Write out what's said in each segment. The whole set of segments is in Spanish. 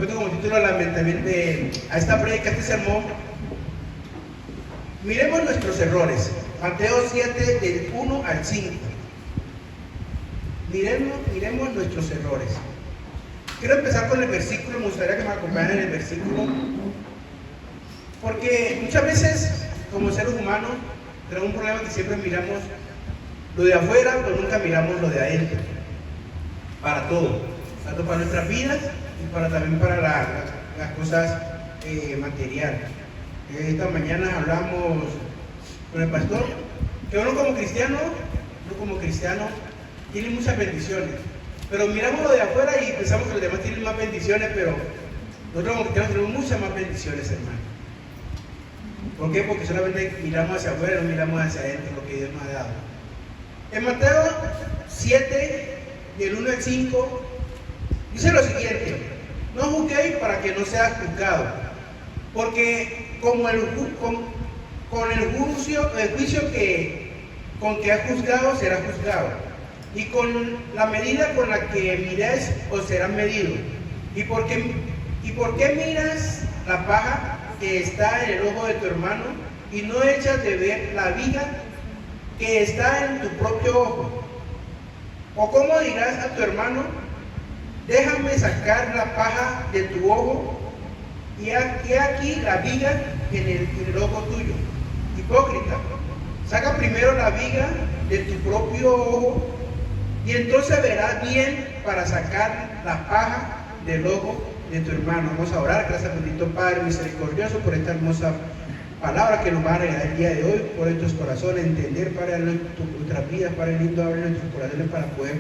Como título a esta prédica, este sermón, miremos nuestros errores. Mateo 7, del 1 al 5. Miremos nuestros errores. Quiero empezar con el versículo, me gustaría que me acompañen en el versículo, porque muchas veces, como seres humanos, tenemos un problema que siempre miramos lo de afuera, pero nunca miramos lo de adentro. Para todo, tanto para nuestras vidas y también para las cosas materiales. Esta mañana hablamos con el pastor que uno como cristiano tiene muchas bendiciones, pero miramos lo de afuera y pensamos que los demás tienen más bendiciones, pero nosotros como cristianos tenemos muchas más bendiciones, hermano. ¿Por qué? Porque solamente miramos hacia afuera, no miramos hacia adentro lo que Dios nos ha dado. En Mateo 7, del 1 al 5, dice lo siguiente: no juzguéis para que no seas juzgado, porque con el juicio con que has juzgado serás juzgado, y con la medida con la que miréis os será medido. ¿Y por qué miras la paja que está en el ojo de tu hermano y no echas de ver la viga que está en tu propio ojo? ¿O cómo dirás a tu hermano: déjame sacar la paja de tu ojo, y aquí la viga en el ojo tuyo? Hipócrita, saca primero la viga de tu propio ojo, y entonces verás bien para sacar la paja del ojo de tu hermano. Vamos a orar. Gracias, bendito Padre misericordioso, por esta hermosa palabra que nos va a regalar el día de hoy. Por nuestros corazones, entender, Padre, nuestras vidas, Padre lindo, abre nuestros corazones para poder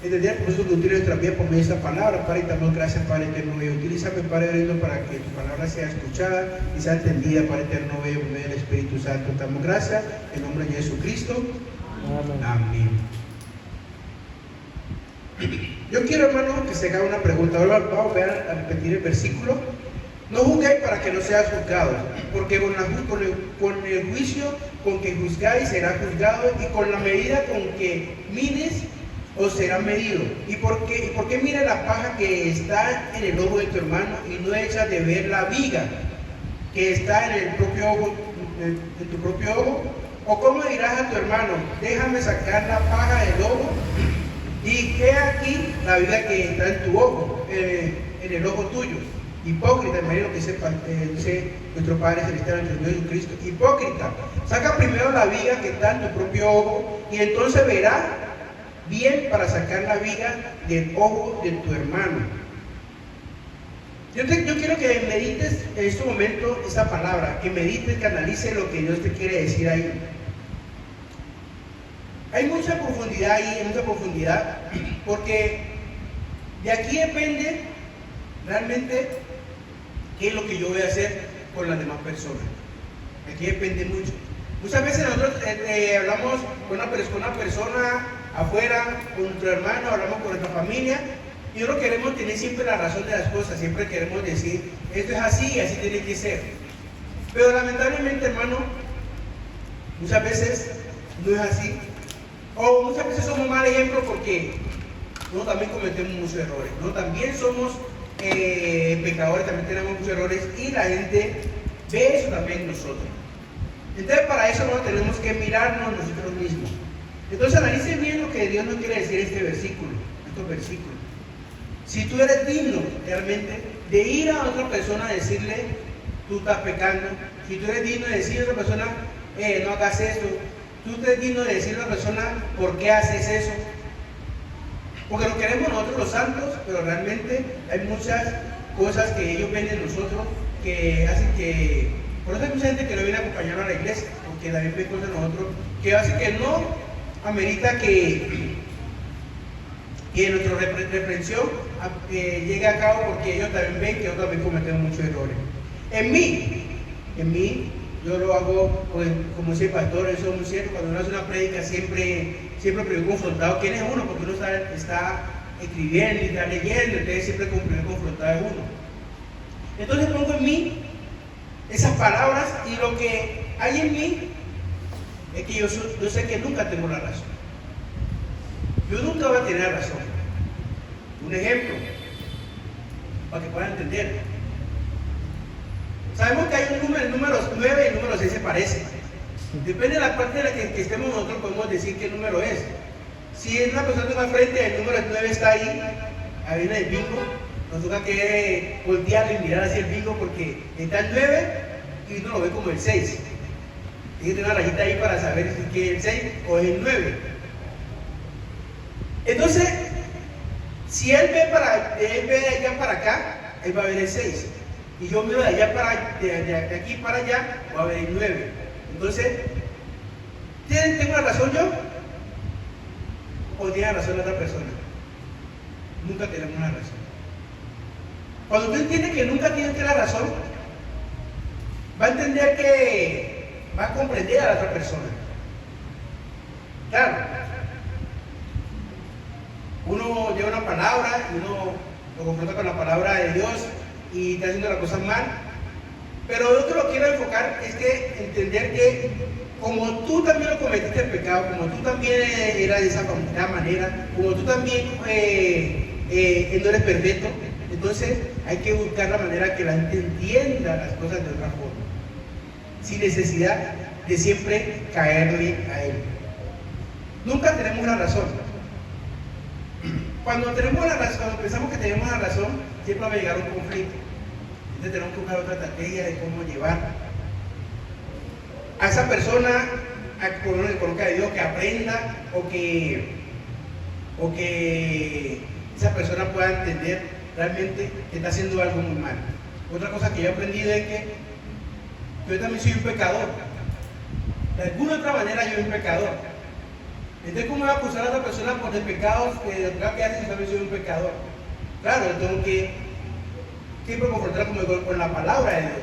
entender por eso que utiliza nuestra vida por medio de esta palabra. Padre, y damos gracias, Padre eterno bello. Utilízame, Padre lindo, para que tu palabra sea escuchada y sea entendida, Padre eterno bello, por medio del Espíritu Santo. Te damos gracias en nombre de Jesucristo. Amén. Amén. Yo quiero, hermano, que se haga una pregunta. Ahora vamos a repetir el versículo. No juzguéis para que no seas juzgados, porque con el juicio con que juzgáis será juzgado, y con la medida con que mides os será medido. ¿Y por qué mira la paja que está en el ojo de tu hermano y no echas de ver la viga que está en el propio ojo, en tu propio ojo? ¿O cómo dirás a tu hermano: déjame sacar la paja del ojo, y que aquí la viga que está en tu ojo, en el ojo tuyo? Hipócrita, imagino que dice nuestro Padre Celestial, nuestro Dios Jesucristo. Hipócrita, saca primero la viga que está en tu propio ojo, y entonces verás bien para sacar la viga del ojo de tu hermano. Yo quiero que medites en este momento esta palabra, que medites, que analices lo que Dios te quiere decir ahí. Hay mucha profundidad ahí, porque de aquí depende realmente qué es lo que yo voy a hacer con las demás personas. De aquí depende mucho. Muchas veces nosotros hablamos con una persona afuera, con nuestro hermano, hablamos con nuestra familia, y nosotros queremos tener siempre la razón de las cosas, siempre queremos decir: esto es así y así tiene que ser. Pero lamentablemente, hermano, muchas veces no es así, o muchas veces somos mal ejemplo, porque nosotros también cometemos muchos errores, nosotros también somos pecadores, también tenemos muchos errores, y la gente ve eso también en nosotros. Entonces, para eso nosotros tenemos que mirarnos nosotros mismos. Entonces, analicen bien lo que Dios nos quiere decir en estos versículos. Si tú eres digno realmente de ir a otra persona a decirle: tú estás pecando. Si tú eres digno de decirle a otra persona: no hagas esto. Tú eres digno de decirle a otra persona: ¿por qué haces eso? Porque lo queremos nosotros los santos, pero realmente hay muchas cosas que ellos ven en nosotros que hacen que... Por eso hay mucha gente que no viene a acompañarnos a la iglesia, porque también ven cosas en nosotros que hace que no amerita que nuestra reprensión llegue a cabo, porque ellos también ven que nosotros también cometemos muchos errores. En mí, yo lo hago, pues, como dice el pastor, eso es muy cierto. Cuando uno hace una prédica, siempre predico confrontado. ¿Quién es uno? Porque uno está escribiendo y está leyendo, entonces siempre confrontado es uno. Entonces pongo en mí esas palabras, y lo que hay en mí es que yo sé que nunca tengo la razón. Yo nunca voy a tener razón. Un ejemplo: para que puedan entender. Sabemos que hay un número, el número 9 y el número 6 se parecen. Depende de la parte en la que estemos nosotros, podemos decir qué número es. Si es una persona que va al frente, el número 9 está ahí viene el bingo. Nos toca que voltearlo y mirar hacia el bingo porque está el 9 y uno lo ve como el 6. Tiene que tener una rayita ahí para saber si es el 6 o es el 9. Entonces, si él ve de allá para acá, él va a ver el 6. Y yo miro de aquí para allá, va a ver el 9. Entonces, ¿tengo la razón yo? ¿O tiene razón la otra persona? Nunca tenemos la razón. Cuando tú entiendes que nunca tienes la razón, va a entender que va a comprender a la otra persona. Claro, uno lleva una palabra y uno lo confronta con la palabra de Dios y está haciendo las cosas mal, pero yo te lo quiero enfocar es que entender que como tú también lo cometiste el pecado, como tú también eras de esa manera, como tú también no eres perfecto, entonces hay que buscar la manera que la gente entienda las cosas de otra forma, sin necesidad de siempre caerle a él. Nunca tenemos la razón. Cuando pensamos que tenemos la razón, siempre va a llegar un conflicto. Entonces tenemos que buscar otra estrategia de cómo llevar a esa persona a que conozca a Dios, que aprenda o que esa persona pueda entender realmente que está haciendo algo muy mal. Otra cosa que yo he aprendido es que yo también soy un pecador. De alguna otra manera yo soy un pecador. Entonces, ¿cómo me va a acusar a otra persona por el pecado que hace si también soy un pecador? Claro, yo tengo que siempre confrontar con la palabra de Dios.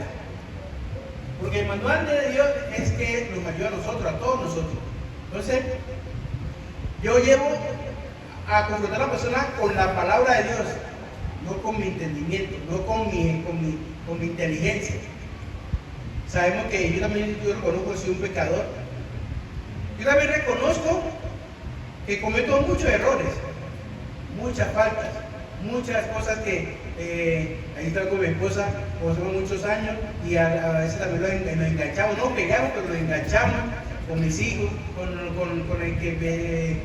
Porque el manual de Dios es que nos ayuda a nosotros, a todos nosotros. Entonces, yo llevo a confrontar a la persona con la palabra de Dios, no con mi entendimiento, no con mi inteligencia. Sabemos que yo también reconozco que soy un pecador. Yo también reconozco que cometo muchos errores, muchas faltas, muchas cosas que ahí está con mi esposa, conocemos muchos años y a veces también nos enganchamos, no pegamos, pero nos enganchamos con mis hijos, con el que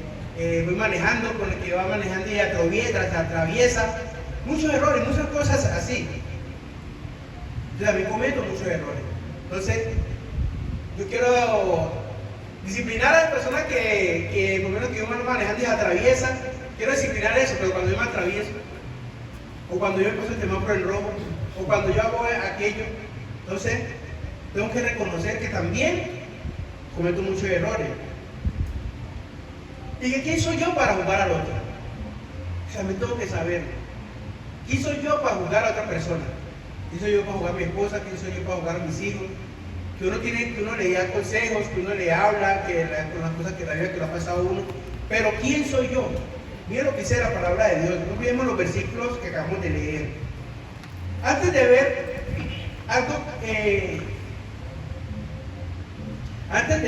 voy manejando, con el que va manejando y atraviesa, muchos errores, muchas cosas así. Yo también cometo muchos errores. Entonces, yo quiero disciplinar a las personas que por lo menos que yo me manejando y atraviesa, quiero disciplinar eso, pero cuando yo me atravieso, o cuando yo me paso el semáforo en rojo, o cuando yo hago aquello, entonces tengo que reconocer que también cometo muchos errores. ¿Y quién soy yo para juzgar al otro? O sea, me tengo que saber. ¿Quién soy yo para juzgar a otra persona? ¿Quién soy yo para juzgar a mi esposa? ¿Quién soy yo para juzgar a mis hijos? Que uno le da consejos, que uno le habla, con las cosas que la vida que le ha pasado a uno. Pero ¿quién soy yo? Miren lo que dice la palabra de Dios. No olvidemos los versículos que acabamos de leer. Antes de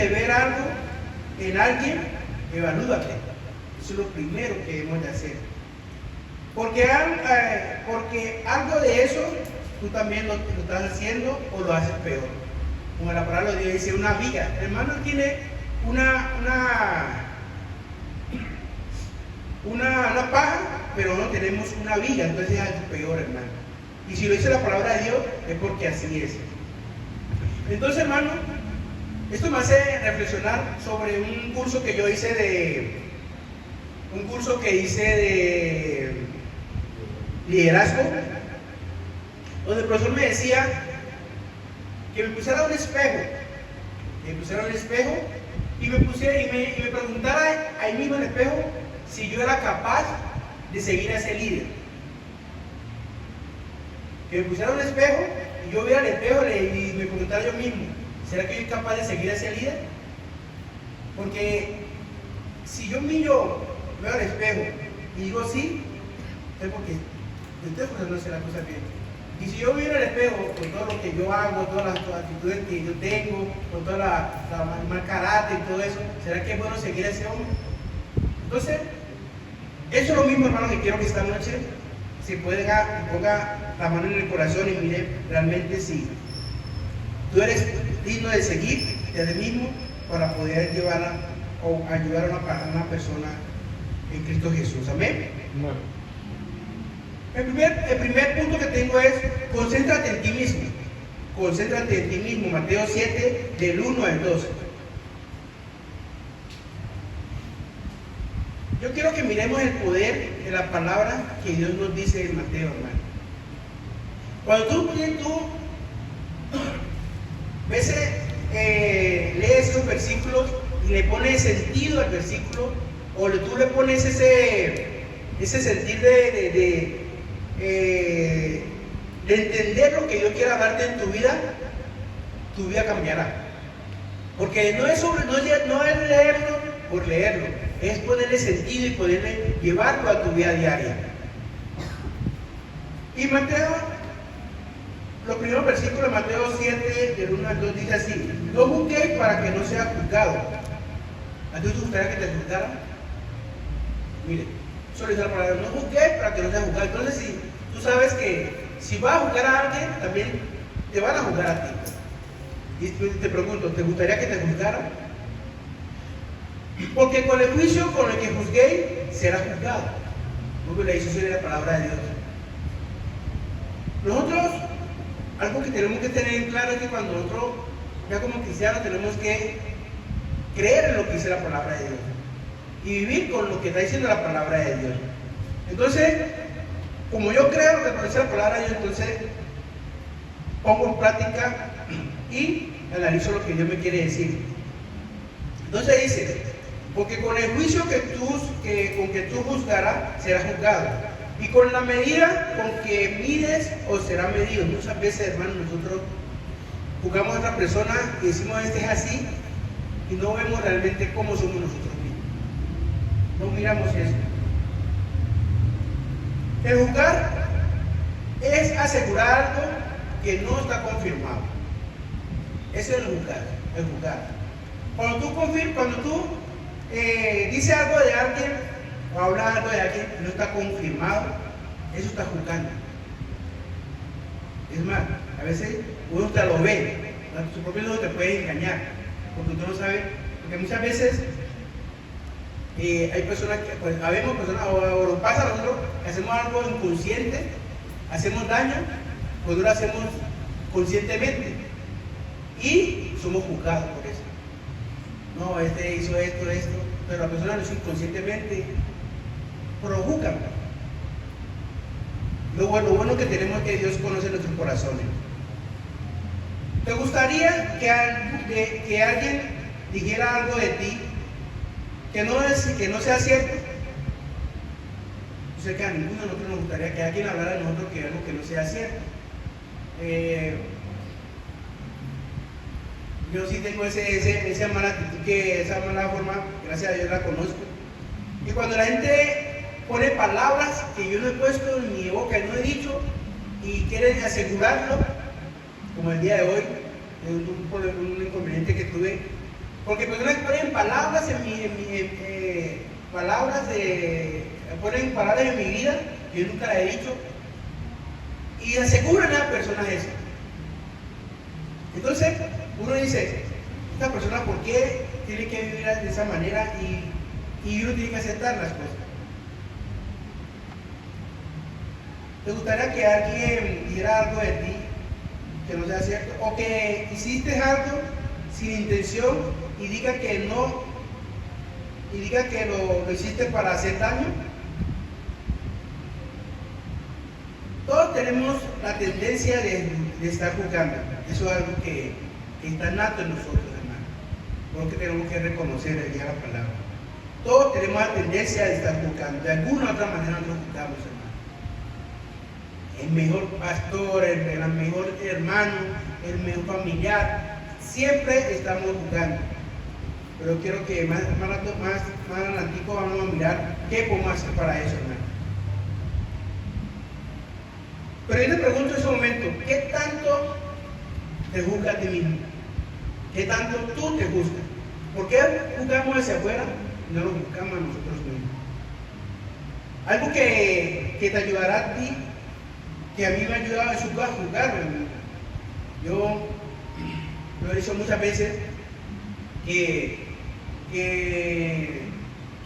ver algo en alguien, evalúate. Eso es lo primero que debemos de hacer. Porque algo de eso tú también lo estás haciendo o lo haces peor. Como la palabra de Dios dice, una viga. El hermano tiene una paja, pero no tenemos una viga, entonces es algo peor, hermano. Y si lo dice la palabra de Dios, es porque así es. Entonces, hermano, esto me hace reflexionar sobre un curso que yo hice de liderazgo, donde el profesor me decía que me pusiera un espejo, y me preguntara ahí mismo en el espejo si yo era capaz de seguir a ese líder. Que me pusiera un espejo y yo viera el espejo y me preguntara yo mismo, ¿será que yo soy capaz de seguir a ese líder? Porque si yo veo al espejo y digo sí, es porque yo estoy esforzando a hacer las cosas bien. Y si yo miro al espejo con todo lo que yo hago, todas las actitudes que yo tengo, con toda el mal carácter y todo eso, ¿será que es bueno seguir a ese hombre? Entonces, eso es lo mismo, hermano, que quiero que esta noche se ponga la mano en el corazón y mire realmente si tú eres digno de seguir de ti mismo para poder llevar o ayudar a una persona en Cristo Jesús. Amén. El primer punto que tengo es: concéntrate en ti mismo. Concéntrate en ti mismo. Mateo 7, del 1 al 12. Yo quiero que miremos el poder de la palabra que Dios nos dice en Mateo, hermano. Cuando tú lees esos versículos y le pones sentido al versículo, o tú le pones ese sentir de entender lo que Dios quiere darte en tu vida cambiará. Porque no es leerlo por leerlo, es ponerle sentido y poderle llevarlo a tu vida diaria. Y Mateo, los primeros versículos de Mateo 7, del 1 al 2, dice así: no juzguéis para que no sea juzgado. ¿A ti te gustaría que te juzgaran? Mire, solo dice la palabra: no juzguéis para que no sea juzgado. Entonces, si tú sabes que si vas a juzgar a alguien, también te van a juzgar a ti. Y te pregunto, ¿te gustaría que te juzgaran? Porque con el juicio con el que juzguéis será juzgado. Porque la hizo la palabra de Dios. Nosotros, algo que tenemos que tener en claro es que cuando nosotros, ya como cristianos, tenemos que creer en lo que dice la palabra de Dios y vivir con lo que está diciendo la palabra de Dios. Entonces, como yo creo lo que dice la palabra de Dios, entonces pongo en práctica y analizo lo que Dios me quiere decir. Entonces dice: porque con el juicio con que tú juzgarás, serás juzgado, y con la medida con que mides, os será medido. Muchas veces, hermanos, nosotros juzgamos a otra persona y decimos: este es así, y no vemos realmente cómo somos nosotros mismos. No miramos eso. El juzgar es asegurar algo que no está confirmado. Eso es el juzgar. Cuando tú dices algo de alguien o hablas algo de alguien que no está confirmado, eso está juzgando. Es más, a veces uno te lo ve, su propio ojo te puede engañar, porque tú no sabes, porque muchas veces hay personas que, pues, habemos personas, o nos pasa a nosotros, que hacemos algo inconsciente, hacemos daño, pues no lo hacemos conscientemente y somos juzgados por eso. No, este hizo esto, pero la persona lo hizo inconscientemente, pero juzgan. Lo bueno que tenemos es que Dios conoce nuestros corazones. ¿Te gustaría que alguien dijera algo de ti que no sea cierto? Yo sé que a ninguno de nosotros nos gustaría que alguien hablara de nosotros que algo que no sea cierto. Yo sí tengo esa mala actitud, esa mala forma, gracias a Dios la conozco. Y cuando la gente pone palabras que yo no he puesto en mi boca y no he dicho, y quieren asegurarlo, como el día de hoy, un inconveniente que tuve, porque personas que ponen palabras ponen palabras en mi vida que yo nunca la he dicho, y aseguran a las personas eso. Entonces, uno dice: esta persona, ¿por qué tiene que vivir de esa manera? Y uno tiene que aceptar las cosas. ¿Te gustaría que alguien dijera algo de ti que no sea cierto? ¿O que hiciste algo sin intención y diga que no, y diga que lo hiciste para hacer daño? Todos tenemos la tendencia de estar juzgando. Eso es algo que está nato en nosotros, hermano. Porque tenemos que reconocer el día de la palabra. Todos tenemos la tendencia de estar juzgando. De alguna u otra manera nos juzgamos, hermano. El mejor pastor, el mejor hermano, el mejor familiar, siempre estamos juzgando. Pero quiero que más adelantico vamos a mirar qué podemos hacer para eso, hermano. Pero yo te pregunto en ese momento: ¿qué tanto te juzgas a ti mismo? ¿Qué tanto tú te juzgas? ¿Por qué juzgamos hacia afuera y no lo juzgamos a nosotros mismos? Algo que que te ayudará a ti, que a mí me ha ayudado a juzgarme. Yo lo he dicho muchas veces que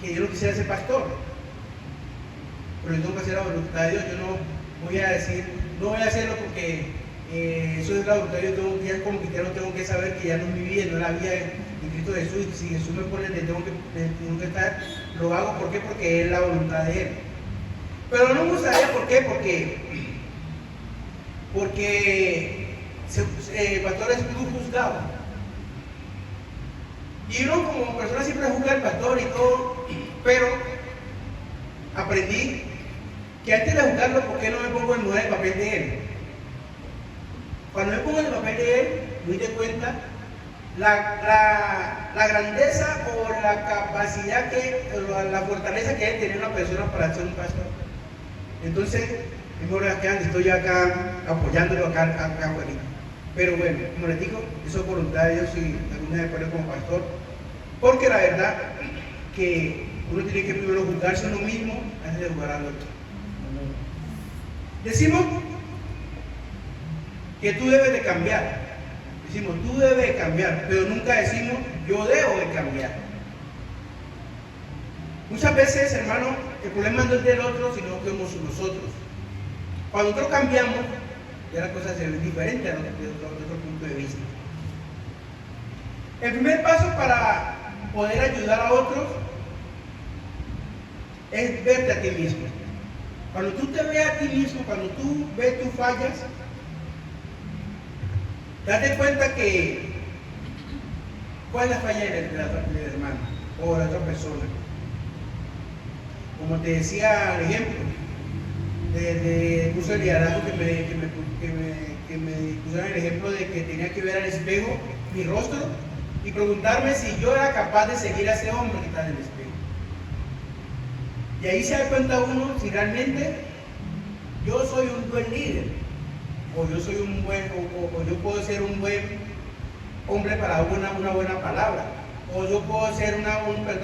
yo no quisiera ser pastor, pero yo tengo que hacer la voluntad de Dios. Yo no voy a decir, no voy a hacerlo porque eso es la voluntad de Dios. Ya como cristiano tengo que saber que ya no es mi vida, no es la vida en Cristo Jesús, y si Jesús me pone donde tengo que estar, lo hago. ¿Por qué? Porque es la voluntad de Él. Pero no me gustaría, ¿por qué? Porque el pastor es muy juzgado. Y uno como persona siempre juzga al pastor y todo, pero aprendí que antes de juzgarlo, ¿por qué no me pongo en el papel de él? Cuando me pongo en el papel de él, me doy cuenta la grandeza o la capacidad la fortaleza que debe tener una persona para ser un pastor. Entonces, es mejor acá, estoy acá apoyándolo acá afuera. Pero bueno, como les digo, eso es voluntad de Dios y alguna vez poner como pastor, porque la verdad que uno tiene que primero juzgarse a uno mismo antes de juzgar al otro. Decimos que tú debes de cambiar. Decimos, tú debes de cambiar, pero nunca decimos, yo debo de cambiar. Muchas veces, hermano, el problema no es del otro, sino que somos nosotros. Cuando nosotros cambiamos, ya las cosas se ven diferentes desde otro punto de vista. El primer paso para poder ayudar a otros es verte a ti mismo. Cuando tú te veas a ti mismo, cuando tú ves tus fallas, date cuenta que cuál es la falla del hermano o de la otra persona. Como te decía el ejemplo de curso de liderazgo que me pusieron el ejemplo de que tenía que ver al espejo mi rostro y preguntarme si yo era capaz de seguir a ese hombre que está en el espejo. Y ahí se da cuenta uno si realmente yo soy un buen líder, o yo soy un buen, o yo puedo ser un buen hombre para una buena palabra, o yo puedo ser una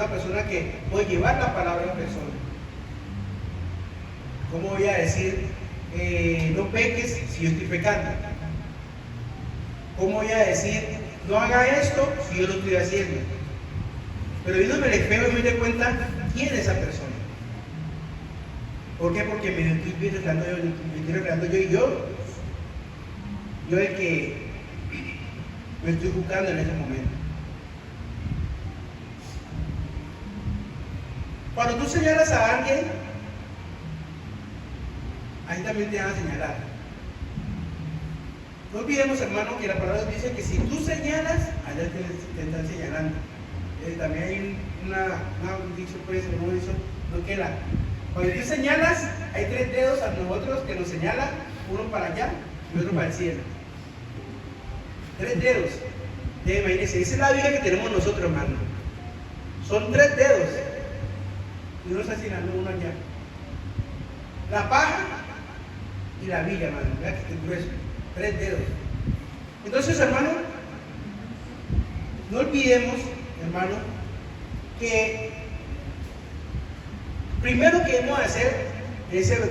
persona que puede llevar la palabra a la persona. ¿Cómo voy a decir no peques si yo estoy pecando? ¿Cómo voy a decir no haga esto si yo lo estoy haciendo? Pero viéndome el espejo y me doy cuenta quién es esa persona. ¿Por qué? Porque me estoy reflejando yo y yo el que me estoy buscando en ese momento. Cuando tú señalas a alguien, ahí también te van a señalar. No olvidemos, hermano, que la palabra dice que si tú señalas, allá te están señalando. También hay un dicho, pues, no dicho, no que cuando tú señalas, hay 3 dedos a nosotros que nos señalan, uno para allá y otro para el cielo. 3 dedos. Imagínense, esa es la vida que tenemos nosotros, hermano. Son 3 dedos. Y uno está señalando uno allá. La paja y la viga, hermano. Vea que es grueso. 3 dedos. Entonces, hermano, no olvidemos, hermano, que primero que debemos hacer,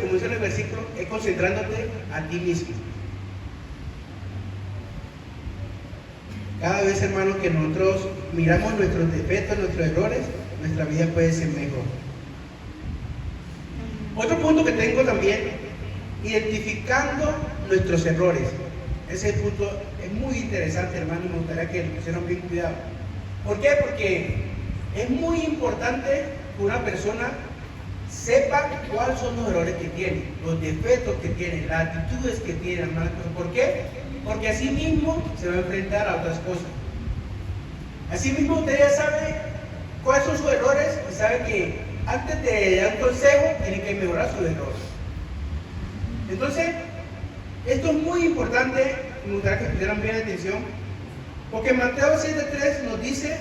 como dice en el versículo, es concentrándote a ti mismo. Cada vez, hermano, que nosotros miramos nuestros defectos, nuestros errores, nuestra vida puede ser mejor. Otro punto que tengo también, identificando nuestros errores. Ese punto es muy interesante, hermano, y me gustaría que lo pusieran bien cuidado. ¿Por qué? Porque es muy importante que una persona sepa cuáles son los errores que tiene, los defectos que tiene, las actitudes que tiene, hermano. ¿Por qué? Porque así mismo se va a enfrentar a otras cosas. Así mismo usted ya sabe cuáles son sus errores y sabe que antes de dar un consejo tiene que mejorar sus errores. Entonces, esto es muy importante, me gustaría que pusieran bien atención, porque Mateo 7:3 nos dice: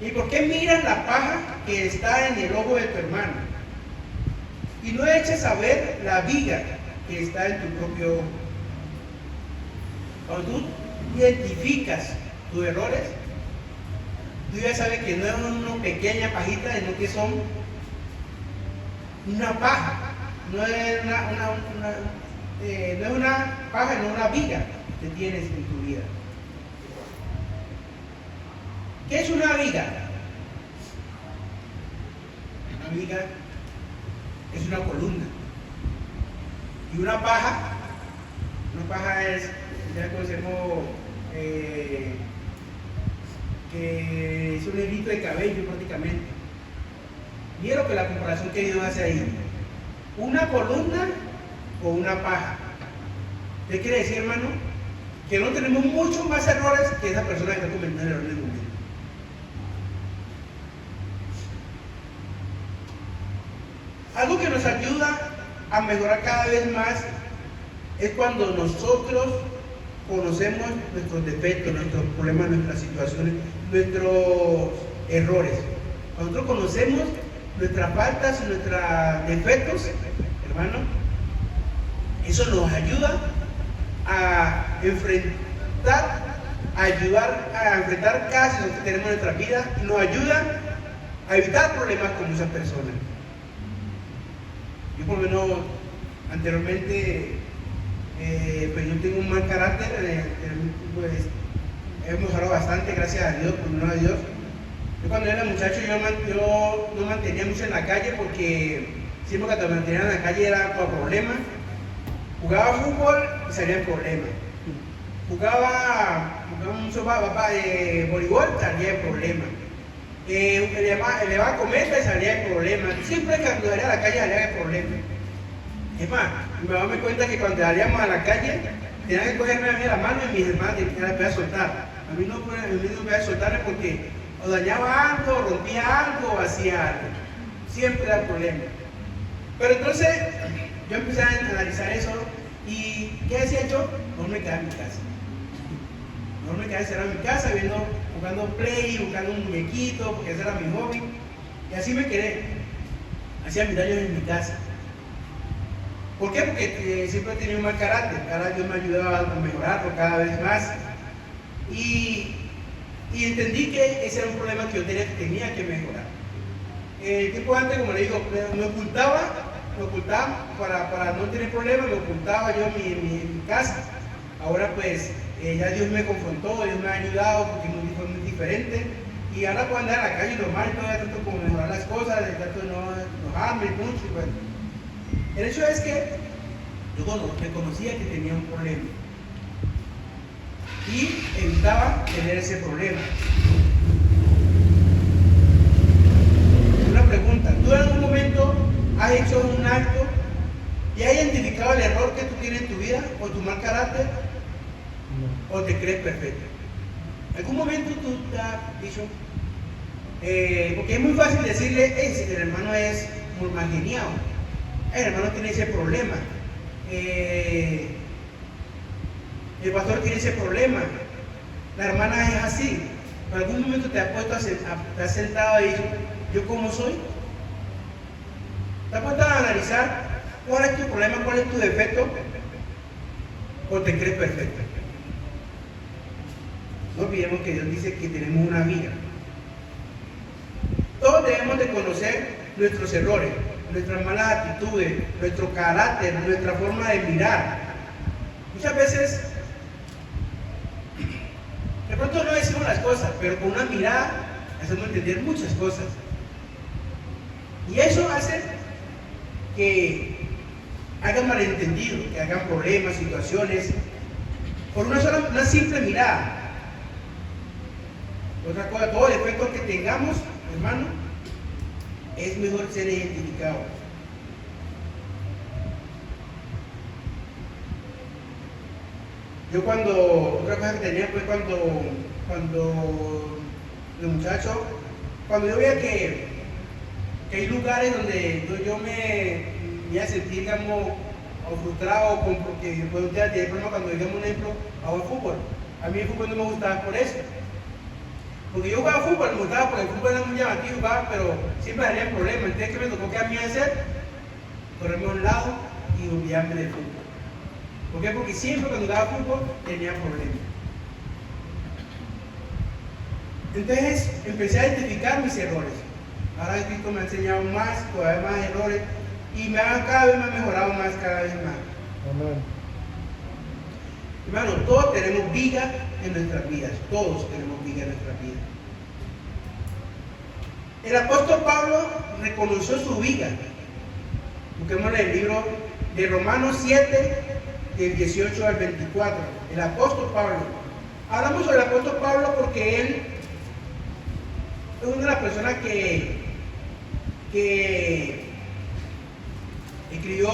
¿y por qué miras la paja que está en el ojo de tu hermano y no eches a ver la viga que está en tu propio ojo? Cuando tú identificas tus errores, tú ya sabes que no es una pequeña pajita, sino que son una paja, no es no es una paja, no es una viga que tienes en tu vida. ¿Qué es una viga? Una viga es una columna. Y una paja es, ya conocemos, que es un hilito de cabello prácticamente. Vieron que la comparación que Dios hace ahí, una columna o una paja. ¿Qué quiere decir, hermano? Que no tenemos muchos más errores que esa persona que está cometiendo el error en el momento. Algo que nos ayuda a mejorar cada vez más es cuando nosotros conocemos nuestros defectos, nuestros problemas, nuestras situaciones, nuestros errores. Cuando nosotros conocemos nuestras faltas, nuestros defectos, hermano, eso nos ayuda a ayudar a enfrentar cada situación que tenemos en nuestra vida y nos ayuda a evitar problemas con esas personas. Yo por lo menos anteriormente, pues yo tengo un mal carácter, pues he mejorado bastante, gracias a Dios, por menos a Dios. Yo cuando era muchacho yo no mantenía mucho en la calle porque siempre que te mantenía en la calle era por problemas. Jugaba fútbol y salía en problemas. Jugaba mucho voleibol, salía en problemas. Elevaba cometa y salía en problemas. Siempre cuando salía a la calle salía en problemas. Es más, mi mamá me cuenta que cuando salíamos a la calle tenían que cogerme a mí la mano y mis hermanos tenían que empezar a soltar. A mí no me podía soltar porque o dañaba algo, rompía algo, o hacía algo. Siempre era problema. Pero entonces yo empecé a analizar eso y ¿qué hacía yo? No me quedaba en mi casa. No me quedaba encerrado en mi casa jugando play, buscando un muñequito, porque ese era mi hobby. Y así me quedé. Hacía mis daños en mi casa. ¿Por qué? Porque siempre he tenido un mal carácter. Ahora Dios me ayudaba a mejorarlo cada vez más. Y entendí que ese era un problema que yo tenía que mejorar. El tiempo antes, como le digo, me ocultaba para no tener problemas, me ocultaba yo en mi casa. Ahora pues ya Dios me confrontó, Dios me ha ayudado porque fue muy diferente. Y ahora puedo andar a la calle normal, todavía trato como mejorar las cosas, trato de no enojarme mucho. Y bueno. El hecho es que yo reconocía que tenía un problema y evitaba tener ese problema. Una pregunta, ¿tú en algún momento has hecho un acto y has identificado el error que tú tienes en tu vida o tu mal carácter? No. ¿O te crees perfecto? ¿En algún momento tú te has dicho? Porque es muy fácil decirle, si el hermano es muy mal geniado, el hermano tiene ese problema, el pastor tiene ese problema, la hermana es así. ¿En algún momento te has puesto te has sentado y dicho, ¿yo cómo soy? ¿Te has puesto a analizar cuál es tu problema, cuál es tu defecto? ¿O te crees perfecto? No olvidemos que Dios dice que tenemos una amiga. Todos debemos de conocer nuestros errores, nuestras malas actitudes, nuestro carácter, nuestra forma de mirar. Muchas veces, de pronto no decimos las cosas, pero con una mirada hacemos entender muchas cosas. Y eso hace que hagan malentendidos, que hagan problemas, situaciones, por una simple mirada. Otra cosa, todo defecto que tengamos, hermano, es mejor ser identificado. Yo otra cosa que tenía fue cuando de muchacho, cuando yo veía que hay lugares donde yo me iba a sentir, digamos, frustrado, porque puedo tener problemas cuando, digamos, un ejemplo, hago fútbol. A mí el fútbol no me gustaba por eso. Porque yo jugaba fútbol, me gustaba porque el fútbol era muy llamativo, pero siempre había problemas. Entonces, ¿qué me tocó que a mí hacer? Correrme a un lado y olvidarme del fútbol. ¿Por qué? Porque siempre cuando jugaba fútbol tenía problemas. Entonces empecé a identificar mis errores. Ahora Cristo me ha enseñado todavía más errores, y cada vez me ha mejorado más, cada vez más. Amén. Hermano, todos tenemos viga en nuestras vidas, todos tenemos viga en nuestras vidas. El apóstol Pablo reconoció su viga. Busquemos el libro de Romanos 7, del 18 al 24. El apóstol Pablo. Hablamos sobre el apóstol Pablo porque él es una de las personas que escribió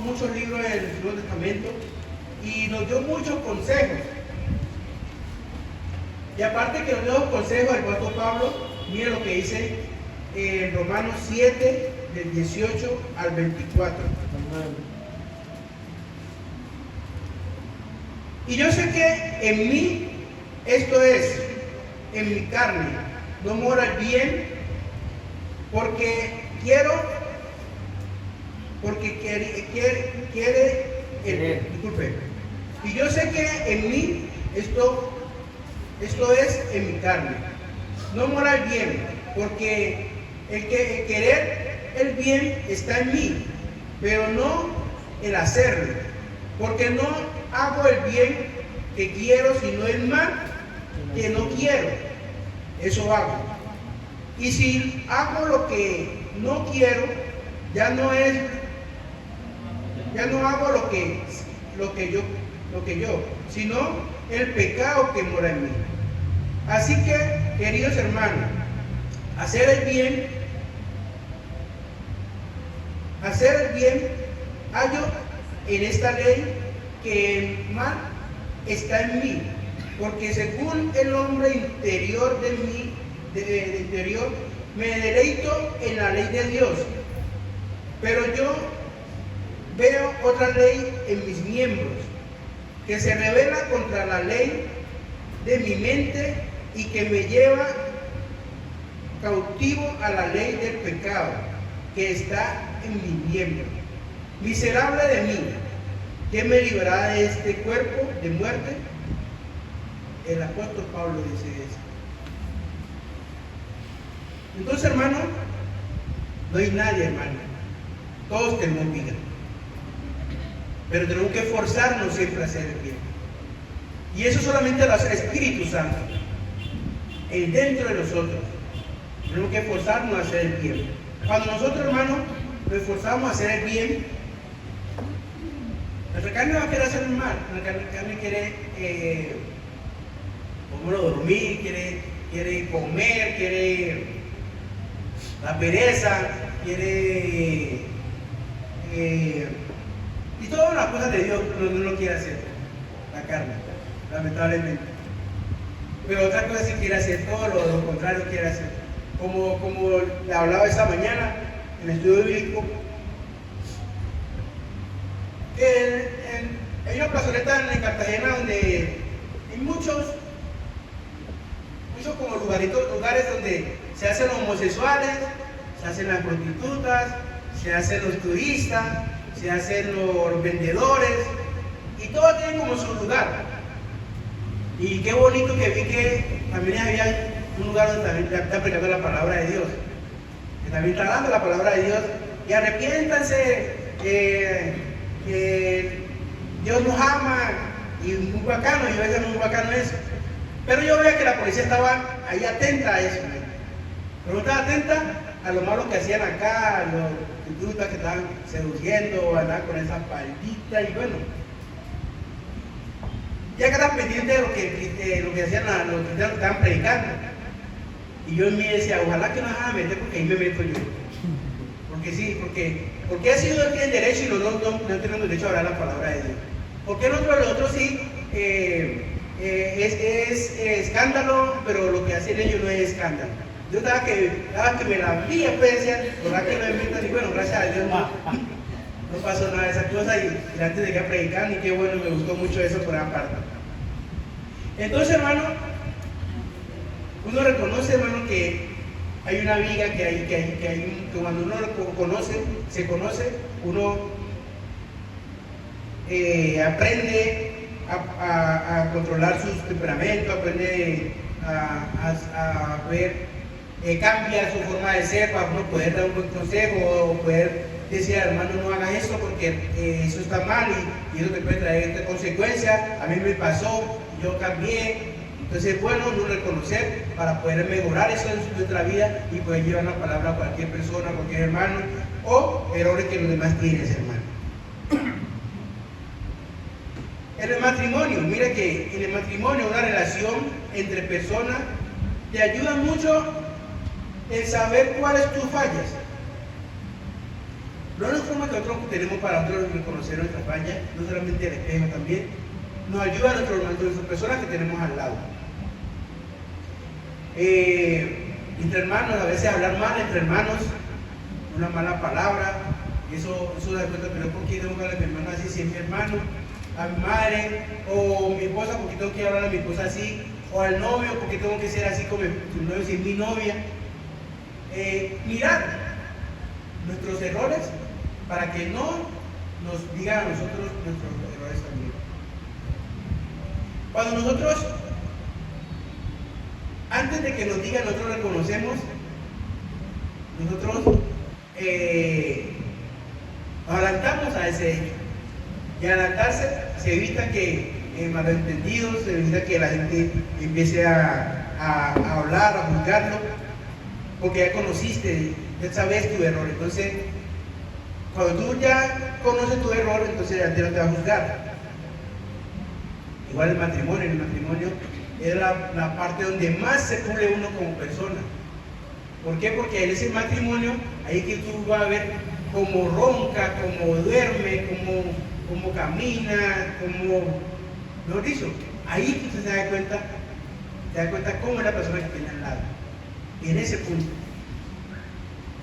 muchos libros en el Nuevo Testamento y nos dio muchos consejos. Y aparte que nos dio consejos el apóstol Pablo, miren lo que dice en Romanos 7, del 18 al 24. Y yo sé que en mí, esto es, en mi carne, no mora el bien, porque quiere disculpe. Y yo sé que en mí, esto es en mi carne, no mora el bien, porque el querer el bien está en mí, pero no el hacerlo, porque no hago el bien que quiero, sino el mal que no quiero, eso hago. Y si hago lo que no quiero, ya no hago lo que yo, sino el pecado que mora en mí. Así que, queridos hermanos, hacer el bien, hallo en esta ley que el mal está en mí, porque según el hombre interior de mí, interior, me deleito en la ley de Dios, pero yo veo otra ley en mis miembros, que se rebela contra la ley de mi mente y que me lleva cautivo a la ley del pecado que está en mis miembros. Miserable de mí, ¿quién me librará de este cuerpo de muerte? El apóstol Pablo dice eso. Entonces, hermano, no hay nadie, hermano. Todos tenemos vida. Pero tenemos que esforzarnos siempre a hacer el bien. Y eso solamente lo hace el Espíritu Santo. Dentro de nosotros. Tenemos que esforzarnos a hacer el bien. Cuando nosotros, hermanos, nos esforzamos a hacer el bien, nuestra carne va a querer hacer el mal. Nuestra carne quiere dormir, quiere comer, quiere la pereza, quiere y todas las cosas de Dios no lo quiere hacer la carne, lamentablemente. Pero otra cosa sí quiere hacer, todo lo contrario quiere hacer. Como le hablaba esta mañana en el estudio bíblico, hay una plazoleta en Cartagena donde hay muchos como lugares donde se hacen los homosexuales, se hacen las prostitutas, se hacen los turistas, se hacen los vendedores, y todos tienen como su lugar. Y qué bonito que vi que también había un lugar donde también está predicando la palabra de Dios, que también está dando la palabra de Dios, y arrepiéntanse, Dios nos ama, y muy bacano, y a veces muy bacano eso. Pero yo veía que la policía estaba ahí atenta a eso, pero no estaba atenta a lo malo que hacían acá, a los prostitutas que estaban seduciendo, andaban con esa faldita, y bueno, ya que estaban pendientes de lo que hacían los cristianos que estaban predicando. Y yo en mí decía, ojalá que no se van a meter, porque ahí me meto yo. Porque sí, porque ha sido el derecho y los dos no tenemos derecho a hablar la palabra de Dios. Porque los otros sí es escándalo, pero lo que hacen ellos no es escándalo. Yo daba que me la vi, pues decía, ojalá que no me metan, y bueno, gracias a Dios no pasó nada de esa cosa, y antes de que predicar, y qué bueno, me gustó mucho eso por esa parte. Entonces, hermano, uno reconoce, hermano, que hay una viga, que cuando uno se conoce, uno aprende a controlar sus temperamentos, aprende a ver, cambia su forma de ser para uno poder dar un buen consejo o poder decía, hermano, no hagas esto porque eso está mal y eso te puede traer esta consecuencia. A mí me pasó, yo cambié. Entonces es bueno no reconocer para poder mejorar eso en nuestra vida y poder llevar la palabra a cualquier persona, a cualquier hermano, o errores que los demás tienen, hermano. En el matrimonio, mira que en el matrimonio una relación entre personas te ayuda mucho en saber cuáles tus fallas. No es la forma que nosotros tenemos para nosotros reconocer nuestras fallas, no solamente el espejo también, nos ayuda a nuestras personas que tenemos al lado. Entre hermanos, a veces hablar mal entre hermanos, una mala palabra, eso da cuenta, pero ¿por qué tengo que hablar a mi hermano así si es mi hermano? A mi madre, o mi esposa, porque tengo que hablar a mi esposa así, o al novio, porque tengo que ser así como mi novio si es mi novia. Mirar nuestros errores para que no nos digan a nosotros nuestros errores también. Cuando nosotros, antes de que nos digan, nosotros reconocemos, nosotros nos adelantamos a ese hecho. Y al adelantarse se evita que malentendidos, se evita que la gente empiece a hablar, a juzgarlo, porque ya conociste, ya sabes tu error. Entonces, cuando tú ya conoces tu error, entonces ya no te va a juzgar. Igual en el matrimonio es la parte donde más se pule uno como persona. ¿Por qué? Porque en ese matrimonio, ahí que tú vas a ver cómo ronca, cómo duerme, cómo camina, mejor dicho, ahí que usted se da cuenta cómo es la persona que tiene al lado. Y en ese punto,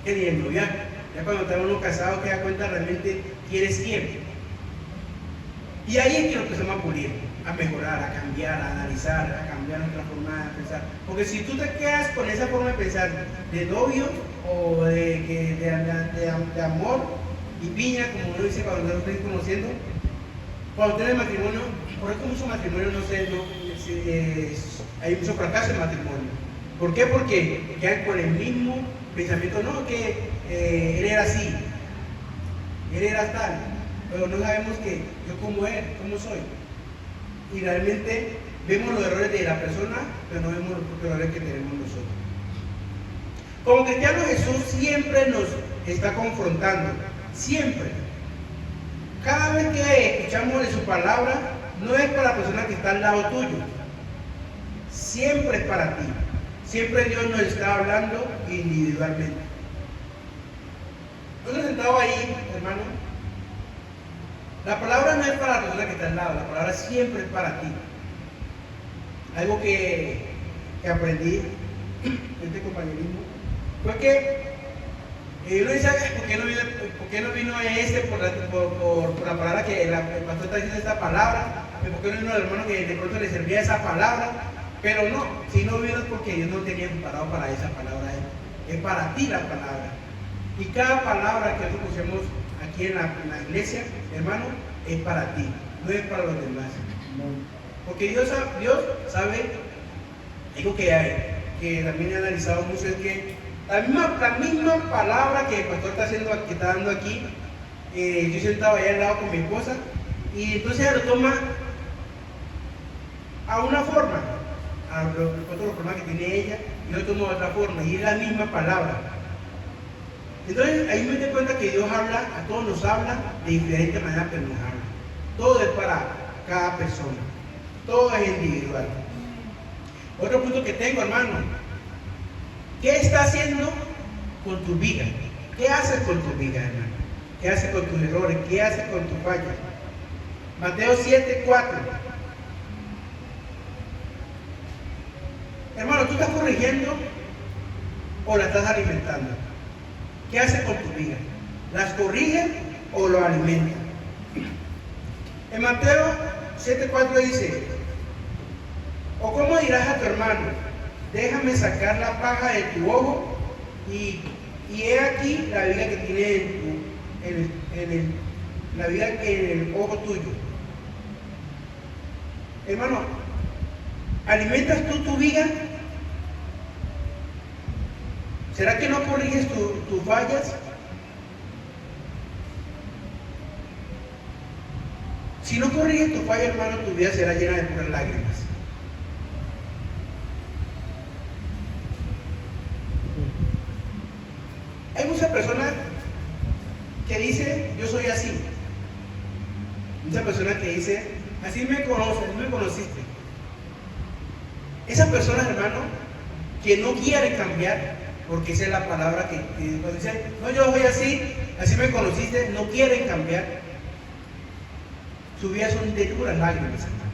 que ni el noviazgo, ya cuando está uno casado, que da cuenta realmente quién es quién. Y ahí es que nos empezamos a pulir, a mejorar, a cambiar, a analizar, a cambiar nuestra forma de pensar. Porque si tú te quedas con esa forma de pensar de novio o de amor y piña, como uno dice cuando lo estoy conociendo, cuando tienes matrimonio, por eso muchos matrimonios hay mucho fracaso en matrimonio. ¿Por qué? Porque quedan con el mismo pensamiento, no, que él era así, él era tal, pero no sabemos que yo como él, cómo soy. Y realmente vemos los errores de la persona, pero no vemos los propios errores que tenemos nosotros. Como cristianos, Jesús siempre nos está confrontando, siempre. Cada vez que escuchamos de su palabra, no es para la persona que está al lado tuyo, siempre es para ti. Siempre Dios nos está hablando individualmente. Nosotros sentados ahí, hermano, la palabra no es para la persona que está al lado, la palabra siempre es para ti. Algo que aprendí en este compañerismo fue que uno dice, ¿por qué no vino por la palabra que el pastor está diciendo esta palabra? ¿Por qué no vino el hermano que de pronto le servía esa palabra? Pero no, si no vino es porque Dios no tenía preparado para esa palabra. Es para ti la palabra. Y cada palabra que nosotros usemos aquí en la iglesia, hermano, es para ti, no es para los demás. No. Porque Dios sabe, algo que también he analizado mucho, es que la misma palabra que el pastor está dando aquí, yo sentado allá al lado con mi esposa, y entonces lo toma a una forma, a la forma que tiene ella, y yo tomo a otra forma, y es la misma palabra. Entonces ahí me doy cuenta que Dios a todos nos habla de diferente manera, pero nos habla. Todo es para cada persona, todo es individual. Otro punto que tengo, hermano, ¿qué estás haciendo con tu vida? ¿Qué haces con tu vida, hermano? ¿Qué haces con tus errores? ¿Qué haces con tus fallas? Mateo 7:4. Hermano, ¿tú estás corrigiendo o la estás alimentando? ¿Qué haces con tu vida? ¿Las corriges o lo alimentas? En Mateo 7:4 dice, ¿o cómo dirás a tu hermano, déjame sacar la paja de tu ojo y he aquí la viga que tiene la viga en el ojo tuyo? Hermano, ¿alimentas tú tu viga? ¿Será que no corriges tus fallas? Si no corriges tu falla, hermano, tu vida será llena de puras lágrimas. Hay muchas personas que dicen, yo soy así. Muchas personas que dicen, así me conoces, así me conociste. Esas personas, hermano, que no quieren cambiar, porque esa es la palabra que cuando dicen, no, yo soy así, así me conociste, no quieren cambiar. Su vida son de duras lágrimas, hermano.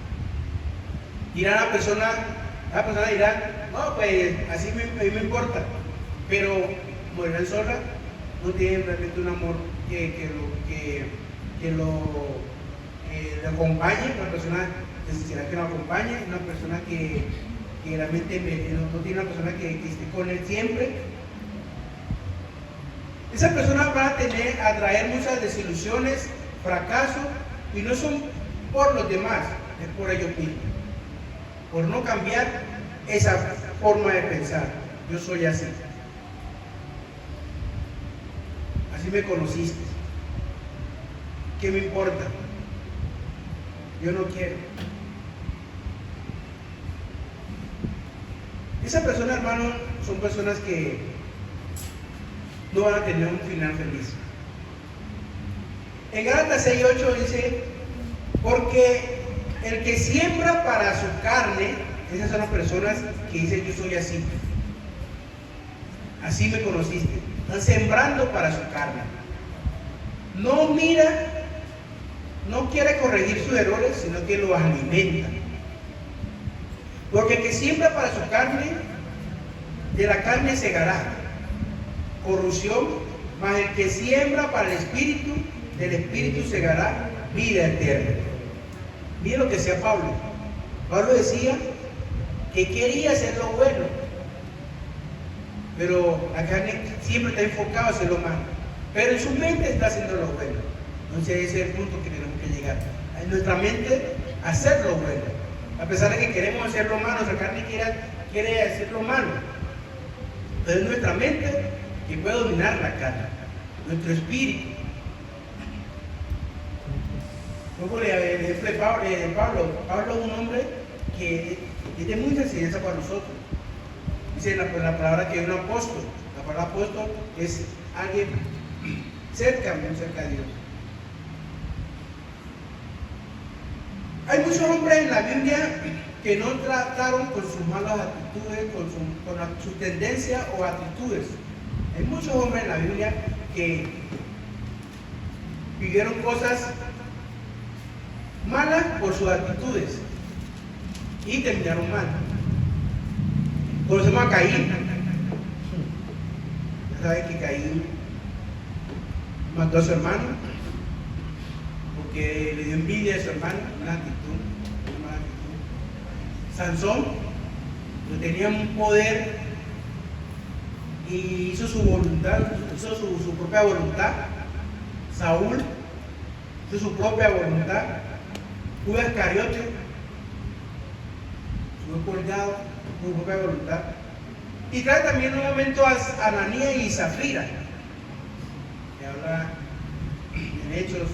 Dirá la persona dirá, no, pues así me importa, pero morirán solas, no tienen realmente un amor que lo acompañe, una persona necesitará que lo acompañe, una persona que realmente no tiene una persona que esté con él siempre. Esas personas van a traer muchas desilusiones, fracasos, y no son por los demás, es por ellos mismos, por no cambiar esa forma de pensar. Yo soy así. Así me conociste. ¿Qué me importa? Yo no quiero. Esas personas, hermano, son personas que no van a tener un final feliz. En Gálatas 6:8 dice, porque el que siembra para su carne, esas son las personas que dicen yo soy así. Así me conociste. Están sembrando para su carne. No mira, no quiere corregir sus errores, sino que los alimenta. Porque el que siembra para su carne, de la carne segará corrupción, mas el que siembra para el espíritu, del espíritu segará vida eterna. Mira lo que decía Pablo. Pablo decía que quería hacer lo bueno, pero la carne siempre está enfocada a hacer lo malo, pero en su mente está haciendo lo bueno. Entonces ese es el punto que tenemos que llegar. En nuestra mente, hacer lo bueno. A pesar de que queremos hacer lo malo, nuestra carne quiere hacer lo malo, pero es nuestra mente que puede dominar la carne, nuestro espíritu. Luego Pablo es un hombre que es de mucha enseñanza para nosotros. Dice la palabra que es un apóstol. La palabra apóstol es alguien cerca de Dios. Hay muchos hombres en la Biblia que no trataron con sus malas actitudes, con sus tendencias o actitudes. Hay muchos hombres en la Biblia que vivieron cosas malas por sus actitudes y terminaron mal. Conocemos a Caín. Ya saben que Caín mató a su hermano porque le dio envidia a su hermano, una mala actitud. Sansón, que tenía un poder y hizo su voluntad, hizo su propia voluntad. Saúl hizo su propia voluntad. Judas Iscariote fue colgado por su propia voluntad. Y trae también un momento a Ananías y Zafira, que habla en Hechos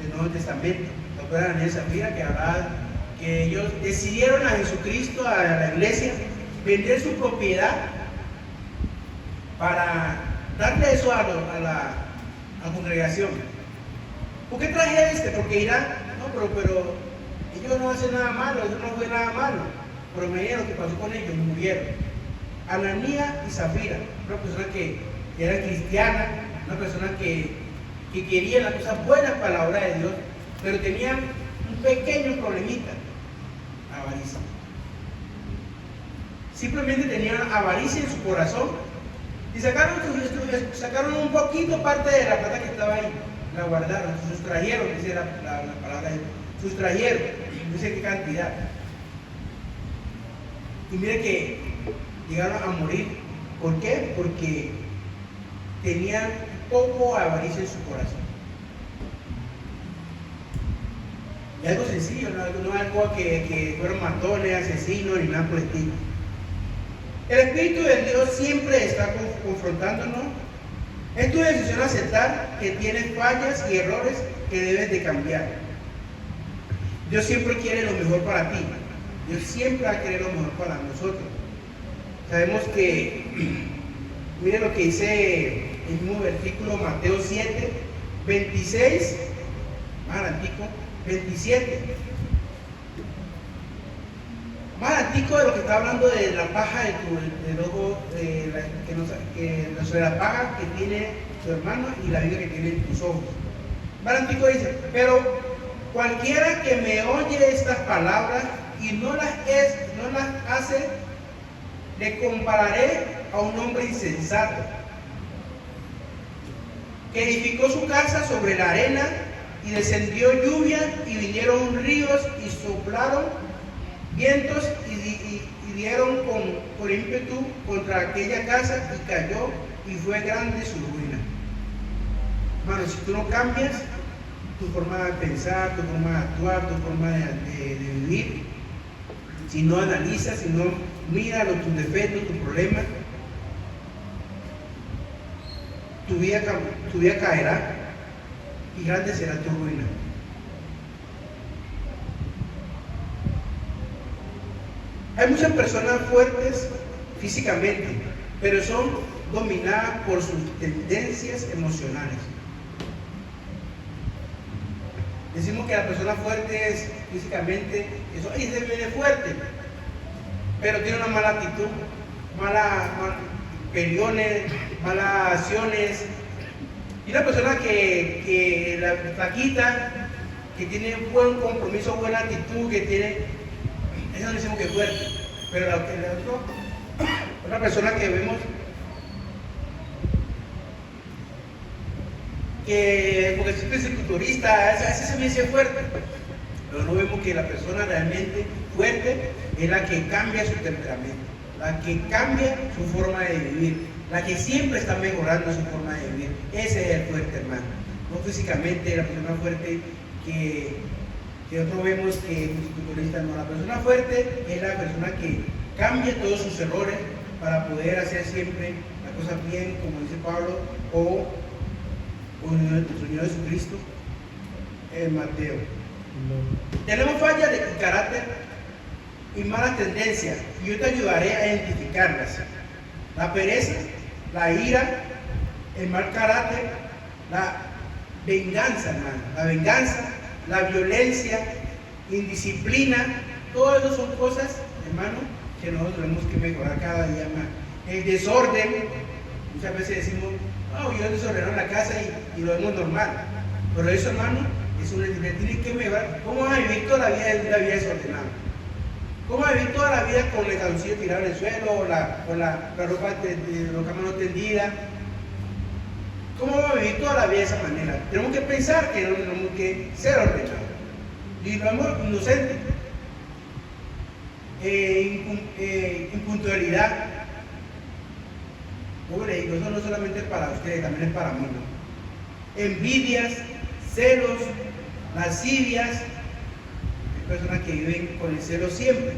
del Nuevo Testamento. La Ananías y Zafira, que hablaba que ellos decidieron a Jesucristo, a la iglesia, vender su propiedad para darle eso a la congregación. ¿Por qué traje Porque dirán, no, pero ellos no hacen nada malo, eso no fue nada malo. Pero me dijeron lo que pasó con ellos, murieron. Ananías y Zafira, una persona que era cristiana, una persona que quería las cosas buenas para la obra de Dios, pero tenían un pequeño problemita: avaricia. Simplemente tenían avaricia en su corazón y sacaron un poquito parte de la plata que estaba ahí, la guardaron, sustrayeron, dice la palabra, sustrayeron, no sé qué cantidad. Y mire que llegaron a morir. ¿Por qué? Porque tenían poco avaricia en su corazón. Y algo sencillo, no es algo que fueron matones, asesinos ni nada por el estilo. El Espíritu de Dios siempre está confrontándonos. Es tu decisión aceptar que tienes fallas y errores que debes de cambiar. Dios siempre quiere lo mejor para ti. Dios siempre va a querer lo mejor para nosotros. Sabemos que, mire lo que dice el mismo versículo, Mateo 7, 26, más antico, 27. Más antico de lo que está hablando de la paja del ojo, sobre la paja que tiene tu hermano y la viga que tiene en tus ojos. Más antico dice, pero cualquiera que me oye estas palabras y no las hace, le compararé a un hombre insensato que edificó su casa sobre la arena, y descendió lluvia y vinieron ríos y soplaron vientos y dieron con ímpetu contra aquella casa, y cayó, y fue grande su ruina. Hermano, si tú no cambias tu forma de pensar, tu forma de actuar, tu forma de vivir, si no analizas, si no miras tus defectos, tus problemas, tu vida caerá y grande será tu ruina. Hay muchas personas fuertes físicamente, pero son dominadas por sus tendencias emocionales. Decimos que la persona fuerte es físicamente, eso ahí se viene fuerte, pero tiene una mala actitud, peleones, malas acciones. Y una persona que la flaquita, que tiene buen compromiso, buena actitud, que tiene, eso no decimos que es fuerte. Pero otra persona que vemos que, porque siempre es culturista, ese se me dice fuerte, pero no vemos que la persona realmente fuerte es la que cambia su temperamento, la que cambia su forma de vivir, la que siempre está mejorando su forma de vivir. Ese es el fuerte, hermano. No físicamente, la persona fuerte que nosotros vemos que es culturista, no. La persona fuerte es la persona que cambia todos sus errores para poder hacer siempre las cosas bien, como dice Pablo, o nuestro Señor Jesucristo en Mateo. Tenemos fallas de carácter y malas tendencias, y yo te ayudaré a identificarlas. La pereza, la ira, el mal carácter, la venganza, hermano. La venganza, la violencia, indisciplina, todo eso son cosas, hermano, que nosotros tenemos que mejorar cada día más. El desorden, muchas veces decimos, oh, yo desordenó la casa y lo vemos normal. Pero eso, hermano, es una disciplina. Tienes que mejorar. ¿Cómo vas a vivir toda la vida desordenada? ¿Cómo vas a vivir toda la vida con el calzoncillo tirado en el suelo o la ropa de la cama no tendida? ¿Cómo vamos a vivir toda la vida de esa manera? Tenemos que pensar que no tenemos que ser ordenados. Y lo hemos inocente. Impuntualidad. Como le digo, eso no solamente es para ustedes, también es para mí, ¿no? Envidias, celos, lascivias. Hay personas que viven con el celo siempre.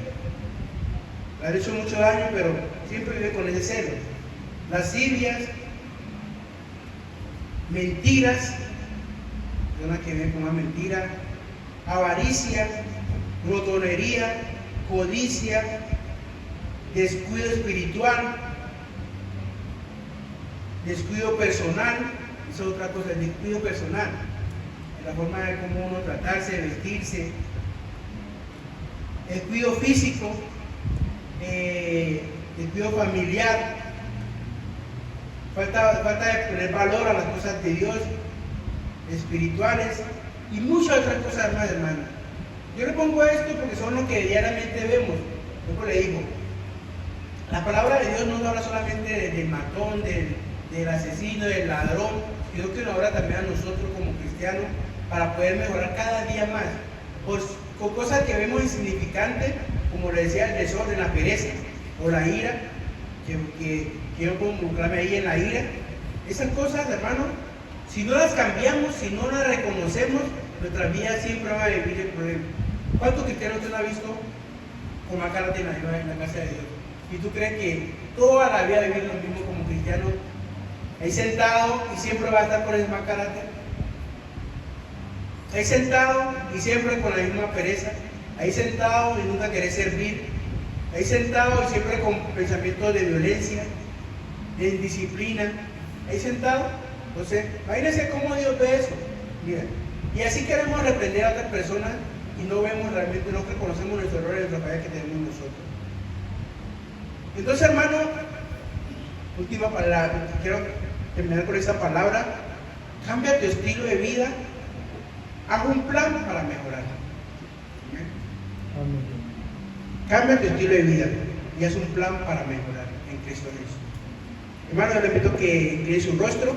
Le han hecho mucho daño, pero siempre viven con ese celo. Lascivias, mentiras, personas que viven con una mentira, avaricia, glotonería, codicia, descuido espiritual, descuido personal. Esa es otra cosa, el descuido personal, la forma de cómo uno tratarse, vestirse, descuido físico, descuido familiar, falta de poner valor a las cosas de Dios, espirituales y muchas otras cosas más, hermano. Yo le pongo esto porque son lo que diariamente vemos. Luego le digo, la palabra de Dios no nos habla solamente del matón, del asesino, del ladrón, sino que nos habla también a nosotros como cristianos para poder mejorar cada día más. Con cosas que vemos insignificantes, como le decía, el desorden, la pereza o la ira, que yo puedo involucrarme ahí en la ira. Esas cosas, hermano, si no las cambiamos, si no las reconocemos, nuestra vida siempre va a vivir el problema. ¿Cuántos cristianos usted no ha visto con más carácter en la casa de Dios? ¿Y tú crees que toda la vida vivir lo mismo como cristiano, ahí sentado y siempre va a estar con el más carácter? Ahí sentado y siempre con la misma pereza. Ahí sentado y nunca querer servir. Ahí sentado y siempre con pensamientos de violencia, de indisciplina. Ahí sentado. Entonces, imagínense cómo Dios ve eso. Mira. Y así queremos reprender a otras personas y no vemos realmente, no reconocemos nuestros errores y nuestras fallas que tenemos nosotros. Entonces, hermano, última palabra, quiero terminar con esa palabra. Cambia tu estilo de vida. Haz un plan para mejorar. Amén. Cambia tu estilo de vida y haz un plan para mejorar en Cristo Jesús. Hermano, le pido que incline su rostro.